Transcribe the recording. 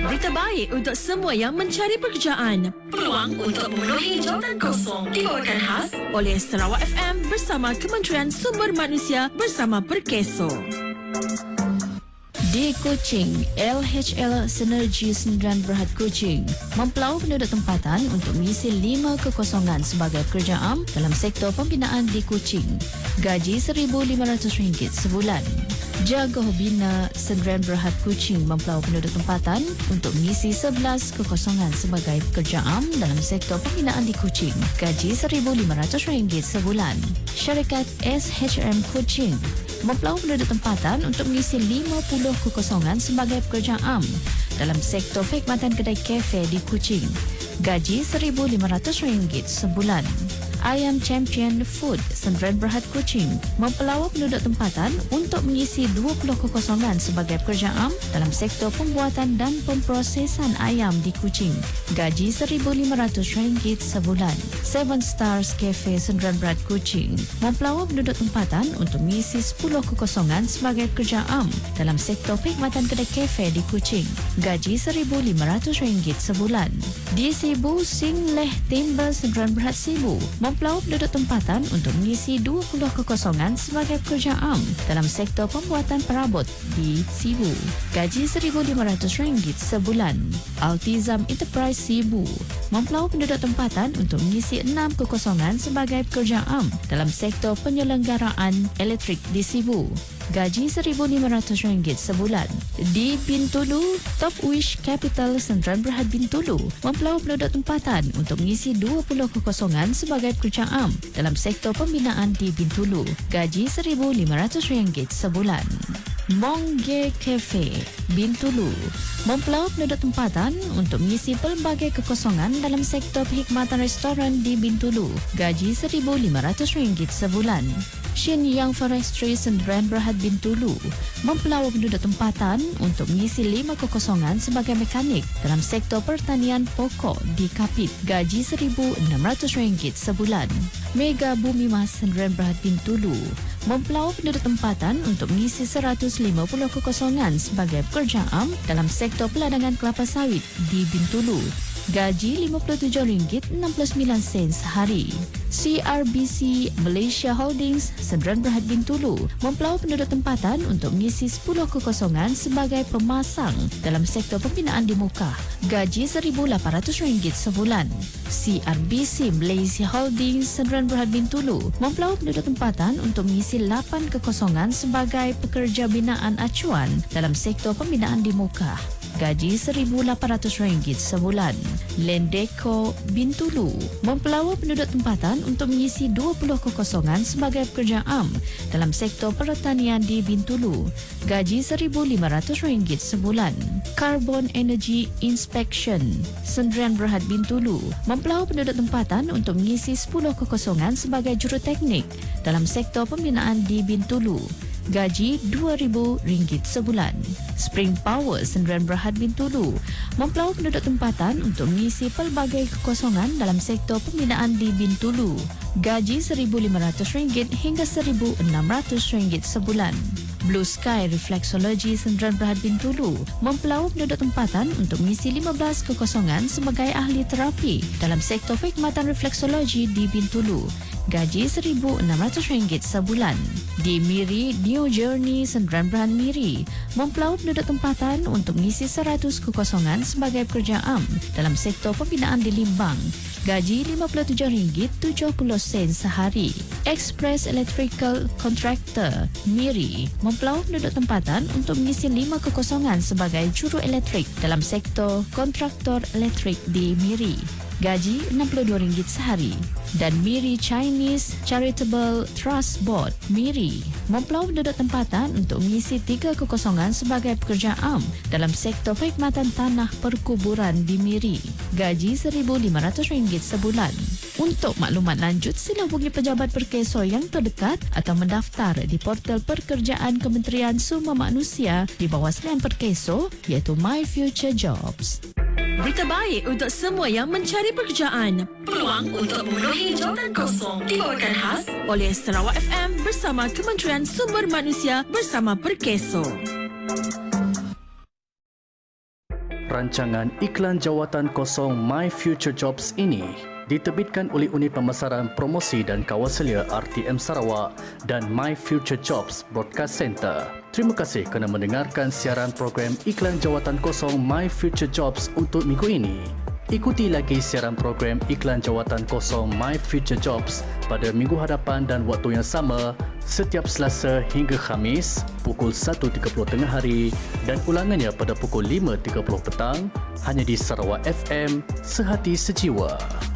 Berita baik untuk semua yang mencari pekerjaan. Peluang untuk memenuhi jawatan kosong dibawakan khas oleh Sarawak FM bersama Kementerian Sumber Manusia bersama Perkeso. Di Kuching, LHL Sinergi Sendirian Berhad Kuching mempelau penduduk tempatan untuk mengisi 5 kekosongan sebagai pekerja am dalam sektor pembinaan di Kuching. Gaji RM1,500 sebulan. Jaga Bina Sendirian Berhad Kuching mempelau penduduk tempatan untuk mengisi 11 kekosongan sebagai pekerja am dalam sektor pembinaan di Kuching. Gaji RM1,500 sebulan. Syarikat SHM Kuching mempelau penduduk tempatan untuk mengisi 50 kekosongan sebagai pekerja am dalam sektor perkhidmatan kedai kafe di Kuching. Gaji RM1,500 sebulan. Ayam Champion Food Sendirian Berhad Kuching mempelau penduduk tempatan untuk mengisi 20 kekosongan sebagai pekerja am dalam sektor pembuatan dan pemprosesan ayam di Kuching. Gaji RM1,500 sebulan. Seven Stars Cafe Sendirian Berhad Kuching mempelau penduduk tempatan untuk mengisi 10 kekosongan sebagai pekerja am dalam sektor perkhidmatan kedai kafe di Kuching. Gaji RM1,500 sebulan. Di Sibu Sing Leh Timber Sendirian Berhad Sibu mempelau penduduk tempatan untuk mengisi 20 kekosongan sebagai pekerja am dalam sektor pembuatan perabot di Sibu. Gaji RM1,500 sebulan. Altizam Enterprise Sibu mempelau penduduk tempatan untuk mengisi 6 kekosongan sebagai pekerja am dalam sektor penyelenggaraan elektrik di Sibu. Gaji RM1,500 sebulan. Di Bintulu, Top Wish Capital Sendirian Berhad Bintulu mempelau penduduk tempatan untuk mengisi 20 kekosongan sebagai pekerja am dalam sektor pembinaan di Bintulu. Gaji RM1,500 sebulan. Mongge Cafe Bintulu mempelau penduduk tempatan untuk mengisi pelbagai kekosongan dalam sektor perkhidmatan restoran di Bintulu. Gaji RM1,500 sebulan. Shin Yang Forestry Sendirian Berhad Bintulu mempelau penduduk tempatan untuk mengisi 5 kekosongan sebagai mekanik dalam sektor pertanian pokok di Kapit. Gaji RM1,600 sebulan. Mega Bumi Mas Sendirian Berhad Bintulu mempelau penduduk tempatan untuk mengisi 150 kekosongan sebagai pekerja am dalam sektor peladangan kelapa sawit di Bintulu. Gaji RM57.69 sehari. CRBC Malaysia Holdings Sendirian Berhad Bintulu mempelau penduduk tempatan untuk mengisi 10 kekosongan sebagai pemasang dalam sektor pembinaan di Mukah. Gaji RM1,800 sebulan. CRBC Malaysia Holdings Sendirian Berhad Bintulu mempelau penduduk tempatan untuk mengisi 8 kekosongan sebagai pekerja binaan acuan dalam sektor pembinaan di Mukah. Gaji RM1,800 sebulan. Lendeco Bintulu mempelau penduduk tempatan untuk mengisi 20 kekosongan sebagai pekerja am dalam sektor pertanian di Bintulu. Gaji RM1,500 sebulan. Carbon Energy Inspection Sendirian Berhad Bintulu mempelau penduduk tempatan untuk mengisi 10 kekosongan sebagai juruteknik dalam sektor pembinaan di Bintulu. Gaji RM2,000 sebulan. Spring Power Sendirian Berhad Bintulu mempelau penduduk tempatan untuk mengisi pelbagai kekosongan dalam sektor pembinaan di Bintulu. Gaji RM1,500 hingga RM1,600 sebulan. Blue Sky Reflexology Sendirian Berhad Bintulu mempelau penduduk tempatan untuk mengisi 15 kekosongan sebagai ahli terapi dalam sektor perkhidmatan refleksologi di Bintulu. Gaji RM1,600 sebulan. Di Miri, New Journey Sendirian Berhad Miri mempelau penduduk tempatan untuk mengisi 100 kekosongan sebagai pekerja am dalam sektor pembinaan di Limbang. Gaji RM57.70 sehari. Express Electrical Contractor Miri mempelau penduduk tempatan untuk mengisi 5 kekosongan sebagai juru elektrik dalam sektor kontraktor elektrik di Miri. Gaji RM62 sehari. Dan Miri Chinese Charitable Trust Board Miri mempelau penduduk tempatan untuk mengisi 3 kekosongan sebagai pekerja am dalam sektor perkhidmatan tanah perkuburan di Miri. Gaji RM1,500 sebulan. Untuk maklumat lanjut, sila hubungi pejabat Perkeso yang terdekat atau mendaftar di portal pekerjaan Kementerian Sumber Manusia di bawah Selian Perkeso iaitu My Future Jobs. Berita baik untuk semua yang mencari pekerjaan. Peluang untuk memenuhi jawatan kosong dibawakan khas oleh Sarawak FM bersama Kementerian Sumber Manusia bersama Perkeso. Rancangan iklan jawatan kosong My Future Jobs ini diterbitkan oleh Unit Pemasaran Promosi dan Kawasalia RTM Sarawak dan My Future Jobs Broadcast Center. Terima kasih kerana mendengarkan siaran program iklan jawatan kosong My Future Jobs untuk minggu ini. Ikuti lagi siaran program iklan jawatan kosong My Future Jobs pada minggu hadapan dan waktu yang sama setiap Selasa hingga Khamis pukul 1.30 tengah hari dan ulangannya pada pukul 5.30 petang hanya di Sarawak FM, Sehati Sejiwa.